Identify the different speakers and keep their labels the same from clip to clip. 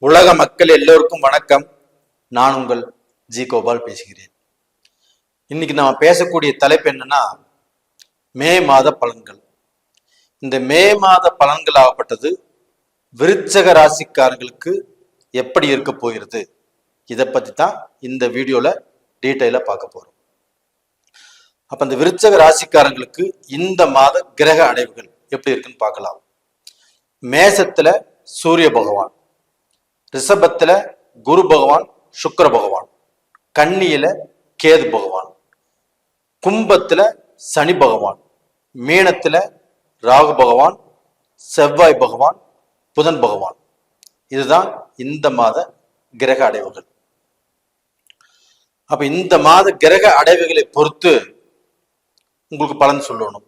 Speaker 1: உலக மக்கள் எல்லோருக்கும் வணக்கம். நான் உங்கள் ஜி கோபால் பேசுகிறேன். இன்னைக்கு நம்ம பேசக்கூடிய தலைப்பு என்னன்னா மே மாத பலன்கள். இந்த மே மாத பலன்கள் ஆகப்பட்டது விருச்சக ராசிக்காரர்களுக்கு எப்படி இருக்க போகிறது, இதை பத்தி தான் இந்த வீடியோல டீட்டெயிலா பார்க்க போறோம். அப்ப இந்த விருச்சக ராசிக்காரங்களுக்கு இந்த மாத கிரக அடைவுகள் எப்படி இருக்குன்னு பார்க்கலாம். மேசத்துல சூரிய பகவான், ரிஷபத்துல குரு பகவான் சுக்கிர பகவான், கன்னியில கேது பகவான், கும்பத்துல சனி பகவான், மீனத்துல ராகு பகவான், செவ்வாய் பகவான், புதன் பகவான். இதுதான் இந்த மாத கிரக அடைவுகள். அப்ப இந்த மாத கிரக அடைவுகளை பொறுத்து உங்களுக்கு பலன் சொல்லணும்.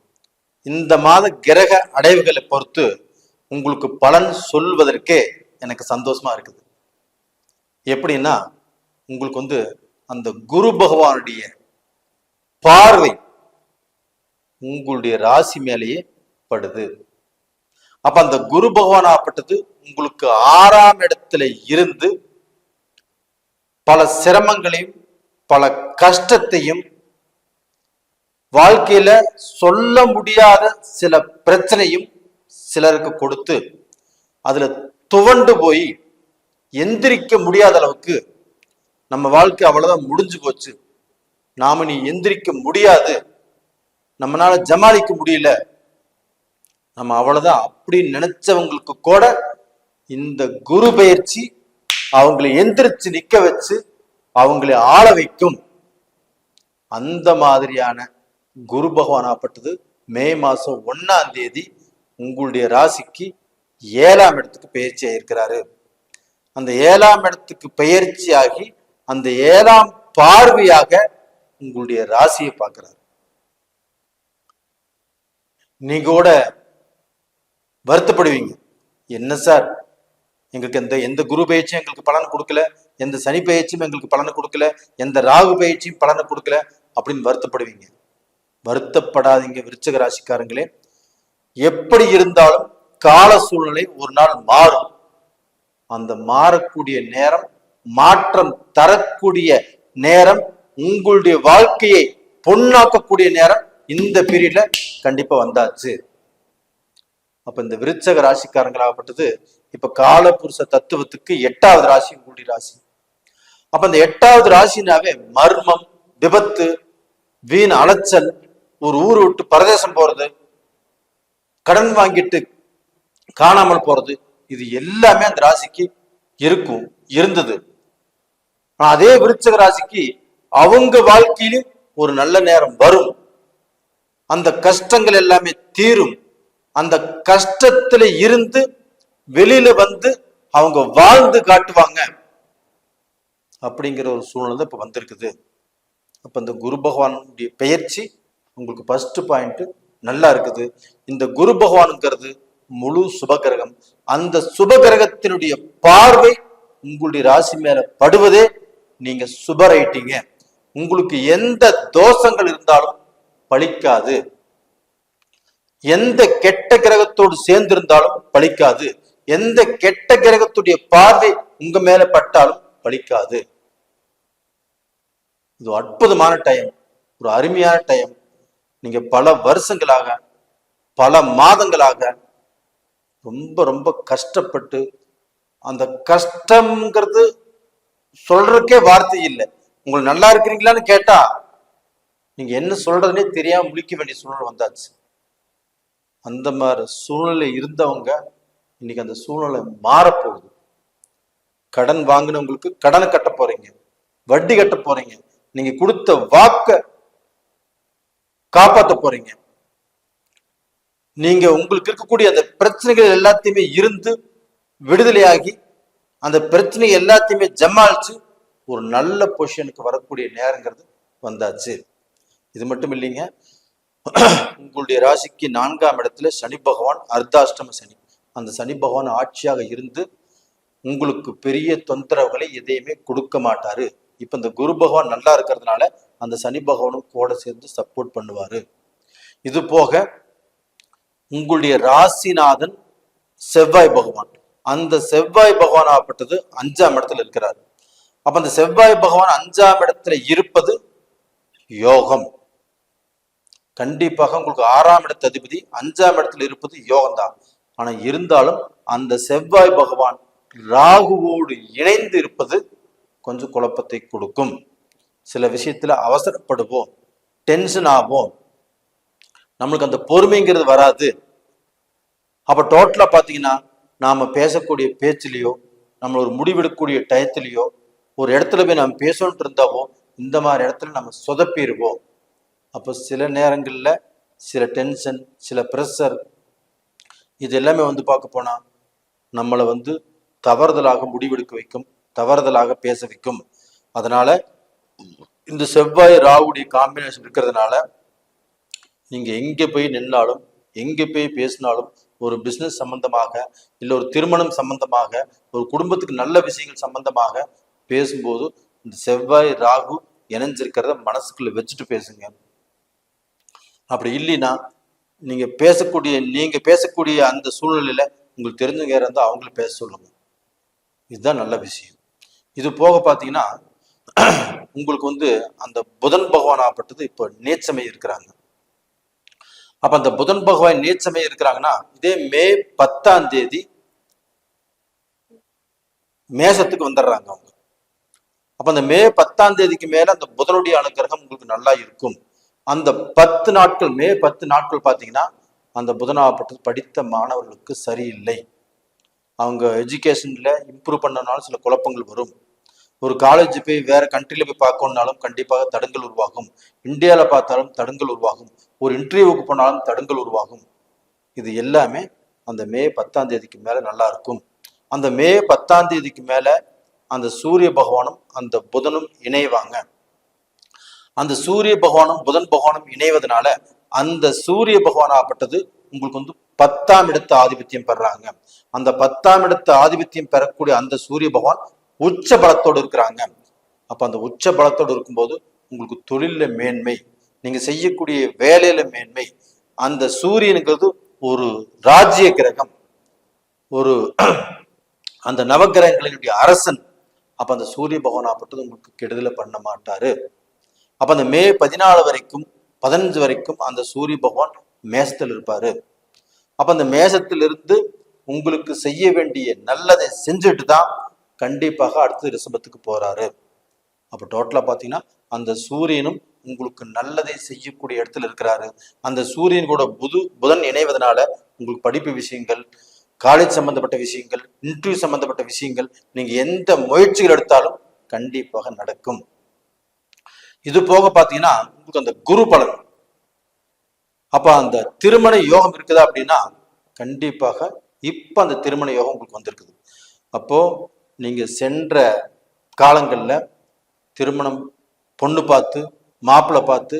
Speaker 1: இந்த மாத கிரக அடைவுகளை பொறுத்து உங்களுக்கு பலன் சொல்வதற்கே எனக்கு சந்தோஷமா இருக்குது. எப்படின்னா உங்களுக்கு அந்த குரு பகவானுடைய பார்வை உங்களுடைய ராசி மேலேயே படுது. அப்ப அந்த குரு பகவான் ஆப்பட்டது உங்களுக்கு 6ஆம் இடத்துல இருந்து பல சிரமங்களையும் பல கஷ்டத்தையும் வாழ்க்கையில சொல்ல முடியாத சில பிரச்சனையும் சிலருக்கு கொடுத்து அதுல துவண்டு போய் எந்திரிக்க முடியாத அளவுக்கு நம்ம வாழ்க்கை அவ்வளவுதான் முடிஞ்சு போச்சு, நாம நீ எந்திரிக்க முடியாது, நம்மளால ஜமாளிக்க முடியல, நம்ம அவ்வளவுதான் அப்படின்னு நினைச்சவங்களுக்கு கூட இந்த குரு பயிற்சி அவங்களை எந்திரிச்சு நிக்க வச்சு அவங்களை ஆள வைக்கும். அந்த மாதிரியான குரு பகவான் ஆப்பட்டது மே மாசம் 1ஆம் தேதி உங்களுடைய ராசிக்கு 7ஆம் இடத்துக்கு பயிற்சி ஆயிருக்கிறாரு. அந்த 7ஆம் இடத்துக்கு பயிற்சி ஆகி அந்த 7ஆம் பார்வையாக உங்களுடைய ராசியை பார்க்கிறாரு. நீங்க கூட வருத்தப்படுவீங்க, என்ன சார் எங்களுக்கு எந்த குரு பயிற்சியும் எங்களுக்கு பலன் கொடுக்கல, எந்த சனி பயிற்சியும் எங்களுக்கு பலனை கொடுக்கல, எந்த ராகு பயிற்சியும் பலனை கொடுக்கல அப்படின்னு வருத்தப்படுவீங்க. வருத்தப்படாதீங்க விருச்சிக ராசிக்காரங்களே. எப்படி இருந்தாலும் கால சூழ்நிலை ஒரு நாள் மாறும். அந்த மாறக்கூடிய நேரம், மாற்றம் தரக்கூடிய நேரம், உங்களுடைய வாழ்க்கையை பொன்னாக்கக்கூடிய நேரம் இந்த பீரியட்ல கண்டிப்பா வந்தாச்சு. அப்ப இந்த விருச்சக ராசிக்காரங்களாகப்பட்டது இப்ப காலபுருஷ தத்துவத்துக்கு 8வது ராசி உங்களுடைய ராசி. அப்ப இந்த 8வது ராசினாவே மர்மம், விபத்து, வீண் அலைச்சல், ஒரு ஊர் விட்டு பரதேசம் போறது, கடன் வாங்கிட்டு காணாமல் போறது, இது எல்லாமே அந்த ராசிக்கு இருந்தது. அதே விருச்சக ராசிக்கு அவங்க வாழ்க்கையிலும் ஒரு நல்ல நேரம் வரும். அந்த கஷ்டங்கள் எல்லாமே தீரும். அந்த கஷ்டத்துல இருந்து வெளியில வந்து அவங்க வாழ்ந்து காட்டுவாங்க அப்படிங்கிற ஒரு சூழ்நிலை இப்ப வந்திருக்குது. அப்ப இந்த குரு பகவானுடைய பெயர்ச்சி உங்களுக்கு ஃபர்ஸ்ட் பாயிண்ட் நல்லா இருக்குது. இந்த குரு பகவானுங்கிறது முழு சுபகிரகம். அந்த சுபகிரகத்தினுடைய பார்வை உங்களுடைய ராசி மேல படுவதே நீங்க சுபரைட்டீங்க. உங்களுக்கு எந்த தோஷங்கள் இருந்தாலும் பலிக்காது, எந்த கெட்ட கிரகத்தோடு சேர்ந்திருந்தாலும் பலிக்காது, எந்த கெட்ட கிரகத்துடைய பார்வை உங்க மேல பட்டாலும் பலிக்காது. இது அற்புதமான டைம், ஒரு அருமையான டைம். நீங்க பல வருஷங்களாக பல மாதங்களாக ரொம்ப ரொம்ப கஷ்டப்பட்டு, அந்த கஷ்டம்ங்கிறது சொல்றதுக்கே வார்த்தை இல்லை. உங்களுக்கு நல்லா இருக்கிறீங்களான்னு கேட்டா நீங்க என்ன சொல்றதுன்னே தெரியாம முழிக்க வேண்டிய சூழ்நிலை வந்தாச்சு. அந்த மாதிரி சூழ்நிலை இருந்தவங்க இன்னைக்கு அந்த சூழ்நிலை மாறப்போகுது. கடன் வாங்கினவங்களுக்கு கடனை கட்ட போறீங்க, வட்டி கட்ட போறீங்க, நீங்க கொடுத்த வாக்க காப்பாற்ற போறீங்க. நீங்க உங்களுக்கு இருக்கக்கூடிய அந்த பிரச்சனைகள் எல்லாத்தையுமே இருந்து விடுதலையாகி அந்த பிரச்சனை எல்லாத்தையுமே ஜமாளிச்சு ஒரு நல்ல பொசிஷனுக்கு வரக்கூடிய நேரங்கிறது வந்தாச்சு. இது மட்டும் இல்லைங்க, உங்களுடைய ராசிக்கு 4ஆம் இடத்துல சனி பகவான் அர்த்தாஷ்டம சனி. அந்த சனி பகவான் ஆட்சியாக இருந்து உங்களுக்கு பெரிய தொந்தரவுகளை எதையுமே கொடுக்க மாட்டாரு. இப்ப இந்த குரு பகவான் நல்லா இருக்கிறதுனால அந்த சனி பகவானும் கூட சேர்ந்து சப்போர்ட் பண்ணுவாரு. இது போக உங்களுடைய ராசிநாதன் செவ்வாய் பகவான் அந்த செவ்வாய் பகவான் ஆகப்பட்டது 5ஆம் இடத்துல இருக்கிறார். அப்ப அந்த செவ்வாய் பகவான் 5ஆம் இடத்துல இருப்பது யோகம். கண்டிப்பாக உங்களுக்கு 6ஆம் இடத்து அதிபதி 5ஆம் இடத்துல இருப்பது யோகம் தான். ஆனா இருந்தாலும் அந்த செவ்வாய் பகவான் ராகுவோடு இணைந்து இருப்பது கொஞ்சம் குழப்பத்தை கொடுக்கும். சில விஷயத்துல அவசரப்படுவோம், டென்ஷன் ஆகும், நம்மளுக்கு அந்த பொறுமைங்கிறது வராது. அப்ப டோட்டலா பாத்தீங்கன்னா நாம பேசக்கூடிய பேச்சிலேயோ, நம்ம ஒரு முடிவெடுக்கக்கூடிய டயத்திலேயோ, ஒரு இடத்துல போய் நம்ம பேசணும்னு இருந்தாவோ இந்த மாதிரி இடத்துல நம்ம சொதப்பிடுவோம். அப்போ சில நேரங்கள்ல சில டென்ஷன், சில ப்ரெஷர், இது எல்லாமே பார்க்க போனா நம்மளை தவறுதலாக முடிவெடுக்க வைக்கும், தவறுதலாக பேச வைக்கும். அதனால இந்த செவ்வாய் ராகுடைய காம்பினேஷன் இருக்கிறதுனால நீங்க எங்க போய் நின்னாலும், எங்க போய் பேசினாலும், ஒரு பிசினஸ் சம்பந்தமாக, இல்லை ஒரு திருமணம் சம்பந்தமாக, ஒரு குடும்பத்துக்கு நல்ல விஷயங்கள் சம்பந்தமாக பேசும்போது இந்த செவ்வாய் ராகு இணைஞ்சிருக்கிறத மனசுக்குள்ள வச்சுட்டு பேசுங்க. அப்படி இல்லைன்னா நீங்க பேசக்கூடிய அந்த சூழ்நிலையில உங்களுக்கு தெரிஞ்சவங்க யாரா இருந்தா அவங்கள பேச சொல்லுங்க. இதுதான் நல்ல விஷயம். இது போக பாத்தீங்கன்னா உங்களுக்கு அந்த புதன் பகவான் ஆகப்பட்டது இப்போ நீச்சமே இருக்கிறாங்க. அப்ப அந்த புதன் பகவான் நீச்சமே இருக்கிறாங்கன்னா இதே மே 10ஆம் தேதி மேசத்துக்கு வந்துடுறாங்க அவங்க. அப்ப அந்த மே 10ஆம் தேதிக்கு மேல அந்த புதனுடைய அனுகிரகம் உங்களுக்கு நல்லா இருக்கும். அந்த 10 நாட்கள், மே 10 நாட்கள் பாத்தீங்கன்னா அந்த புதனாகப்பட்டது படித்த மாணவர்களுக்கு சரியில்லை. அவங்க எஜுகேஷன்ல இம்ப்ரூவ் பண்ணனாலும் சில குழப்பங்கள் வரும். ஒரு காலேஜ் போய் வேற கண்ட்ரில போய் பார்க்கணும்னாலும் கண்டிப்பாக தடங்கள் உருவாகும். இந்தியாவில் பார்த்தாலும் தடங்கள் உருவாகும். ஒரு இன்டர்வியூவுக்கு போனாலும் தடங்கள் உருவாகும். இது எல்லாமே அந்த மே 10ஆம் தேதிக்கு மேல நல்லா இருக்கும். அந்த மே 10ஆம் தேதிக்கு மேல அந்த சூரிய பகவானும் அந்த புதனும் இணைவாங்க. அந்த சூரிய பகவானும் புதன் பகவானும் இணைவதனால அந்த சூரிய பகவான் ஆகப்பட்டது உங்களுக்கு 10ஆம் இடத்து ஆதிபத்தியம் பெறாங்க. அந்த 10ஆம் இடத்து ஆதிபத்தியம் பெறக்கூடிய அந்த சூரிய பகவான் உச்ச பலத்தோடு இருக்கிறாங்க. அப்ப அந்த உச்ச பலத்தோடு இருக்கும்போது உங்களுக்கு தொழில மேன்மை, நீங்க செய்யக்கூடிய வேலையில மேன்மை. அந்த சூரியனுங்கிறது ஒரு ராஜ்ய கிரகம், ஒரு அந்த நவகிரகங்களினுடைய அரசன். அப்ப அந்த சூரிய பகவான் ஆகப்பட்டது உங்களுக்கு கெடுதலை பண்ண மாட்டாரு. அப்ப அந்த மே 14 வரைக்கும் 15 வரைக்கும் அந்த சூரிய பகவான் மேசத்தில் இருப்பாரு. அப்ப அந்த மேசத்திலிருந்து உங்களுக்கு செய்ய வேண்டிய நல்லதை செஞ்சுட்டு தான் கண்டிப்பாக அடுத்து ரிஷபத்துக்கு போறாரு. அப்ப டோட்டலா பாத்தீங்கன்னா அந்த சூரியனும் உங்களுக்கு நல்லதை செய்யக்கூடிய இடத்துல இருக்கிறாரு. அந்த சூரியன் கூட புதன் இணைவதனால உங்களுக்கு படிப்பு விஷயங்கள், காலேஜ் சம்பந்தப்பட்ட விஷயங்கள், இன்டர்வியூ சம்பந்தப்பட்ட விஷயங்கள், நீங்க எந்த முயற்சிகள் எடுத்தாலும் கண்டிப்பாக நடக்கும். இது போக பாத்தீங்கன்னா உங்களுக்கு அந்த குரு பலன். அப்ப அந்த திருமண யோகம் இருக்குதா அப்படின்னா கண்டிப்பாக இப்ப அந்த திருமண யோகம் உங்களுக்கு வந்திருக்குது. அப்போ நீங்க சென்ற காலங்கள்ல திருமணம் பொண்ணு பார்த்து மாப்பிள்ளை பார்த்து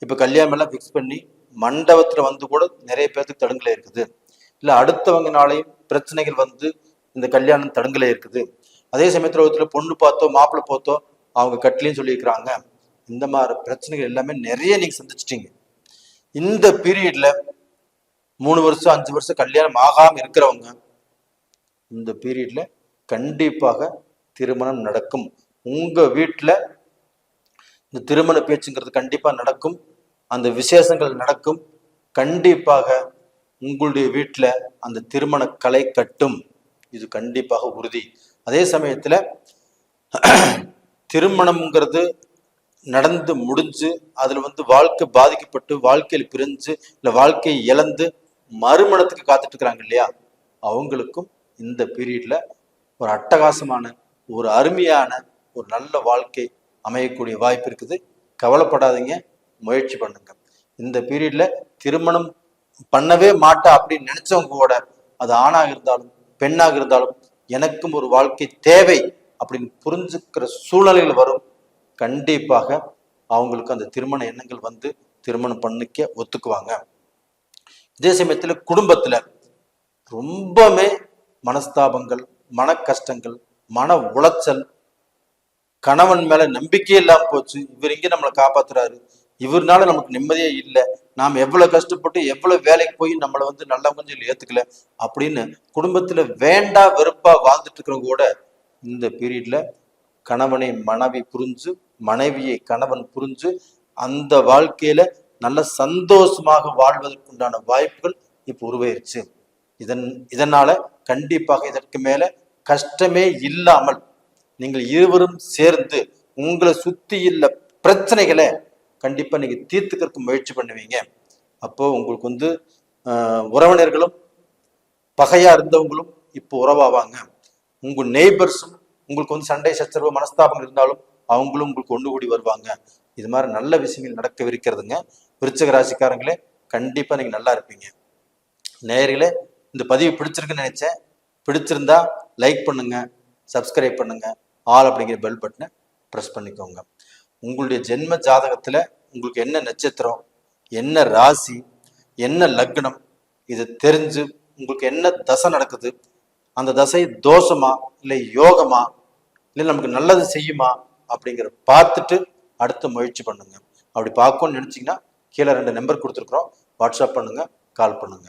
Speaker 1: இப்ப கல்யாணம் எல்லாம் பிக்ஸ் பண்ணி மண்டபத்துல கூட நிறைய பேருக்கு தடுங்கலை இருக்குது. இல்ல அடுத்தவங்கனாலையும் பிரச்சனைகள் இந்த கல்யாணம் தடுங்கலை இருக்குது. அதே சமயத்துல பொண்ணு பார்த்தோ மாப்பிள்ளை பார்த்தோ அவங்க கட்டலையும் சொல்லியிருக்கிறாங்க. இந்த மாதிரி பிரச்சனைகள் எல்லாமே நிறைய நீங்க சந்திச்சிட்டீங்க. இந்த பீரியட்ல 3 வருஷம் 5 வருஷம் கல்யாணம் ஆகாம இருக்கிறவங்க இந்த பீரியட்ல கண்டிப்பாக திருமணம் நடக்கும். உங்க வீட்டுல இந்த திருமண பேச்சுங்கிறது கண்டிப்பா நடக்கும். அந்த விசேஷங்கள் நடக்கும். கண்டிப்பாக உங்களுடைய வீட்டுல அந்த திருமண கலை கட்டும். இது கண்டிப்பாக உறுதி. அதே சமயத்துல திருமணம்ங்கிறது நடந்து முடிஞ்சு அதுல வாழ்க்கை பாதிக்கப்பட்டு வாழ்க்கையில் பிரிஞ்சு இல்ல வாழ்க்கையை இழந்து மறுமணத்துக்கு காத்துட்டு இருக்கிறாங்க இல்லையா, அவங்களுக்கும் இந்த பீரியட்ல ஒரு அட்டகாசமான ஒரு அருமையான ஒரு நல்ல வாழ்க்கை அமையக்கூடிய வாய்ப்பு இருக்குது. கவலைப்படாதீங்க, முயற்சி பண்ணுங்க. இந்த பீரியட்ல திருமணம் பண்ணவே மாட்டா அப்படின்னு நினைச்சவங்க கூட, அது ஆணாக இருந்தாலும் பெண்ணாக இருந்தாலும் எனக்கும் ஒரு வாழ்க்கை தேவை அப்படின்னு புரிஞ்சுக்கிற சூழ்நிலைகள் வரும். கண்டிப்பாக அவங்களுக்கு அந்த திருமண எண்ணங்கள் திருமணம் பண்ணிக்க ஒத்துக்குவாங்க. இதே சமயத்துல குடும்பத்துல ரொம்பவே மனஸ்தாபங்கள், மன கஷ்டங்கள், மன உளைச்சல், கணவன் மேல நம்பிக்கையே இல்லாம போச்சு, இவர் இங்க நம்மளை காப்பாத்துறாரு, இவர்னால நமக்கு நிம்மதியே இல்லை, நாம் எவ்வளவு கஷ்டப்பட்டு எவ்வளவு வேலைக்கு போய் நம்மளை வந்து நல்லா கொஞ்சம் ஏத்துக்கல அப்படின்னு குடும்பத்துல வேண்டா வெறுப்பா வாழ்ந்துட்டு இருக்கிறவங்க கூட இந்த பீரியட்ல கணவனை மனைவி புரிஞ்சு, மனைவியை கணவன் புரிஞ்சு அந்த வாழ்க்கையில நல்ல சந்தோஷமாக வாழ்வதற்குண்டான வாய்ப்புகள் இப்போ உருவாயிருச்சு. இதனால கண்டிப்பாக இதற்கு மேல கஷ்டமே இல்லாமல் நீங்கள் இருவரும் சேர்ந்து உங்களை சுத்தி உள்ள பிரச்சனைகளை கண்டிப்பா நீங்க தீர்த்துக்கிறதுக்கு முயற்சி பண்ணுவீங்க. அப்போ உங்களுக்கு வந்து உறவினர்களும் பகையா இருந்தவங்களும் இப்போ உறவாவாங்க. உங்க நெய்பர்ஸும் உங்களுக்கு வந்து சண்டை சச்சரவு மனஸ்தாபம் இருந்தாலும் அவங்களும் உங்களுக்கு ஒன்று கூடி வருவாங்க. இது மாதிரி நல்ல விஷயங்கள் நடக்கவிருக்கிறதுங்க. விருச்சிக ராசிக்காரங்களே கண்டிப்பா நீங்க நல்லா இருப்பீங்க. நேயர்களே, இந்த பதிவு பிடிச்சிருக்குன்னு நினைச்சேன். பிடிச்சிருந்தா லைக் பண்ணுங்க, சப்ஸ்கிரைப் பண்ணுங்க, ஆல் அப்படிங்கிற பெல் பட்டனை ப்ரெஸ் பண்ணிக்கோங்க. உங்களுடைய ஜென்ம ஜாதகத்துல உங்களுக்கு என்ன நட்சத்திரம், என்ன ராசி, என்ன லக்னம், இது தெரிஞ்சு உங்களுக்கு என்ன தசை நடக்குது, அந்த தசை தோஷமா இல்லை யோகமா இல்லை நமக்கு நல்லது செய்யுமா அப்படிங்கிற பார்த்துட்டு அடுத்த முயற்சி பண்ணுங்க. அப்படி பார்க்கணும்னு நினைச்சீங்கன்னா கீழே 2 நம்பர் கொடுத்துருக்குறோம், வாட்ஸ்அப் பண்ணுங்க, கால் பண்ணுங்க.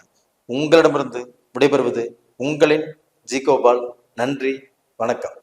Speaker 1: உங்களிடமிருந்து விடைபெறுவது உங்களின் ஜி கோபால். நன்றி, வணக்கம்.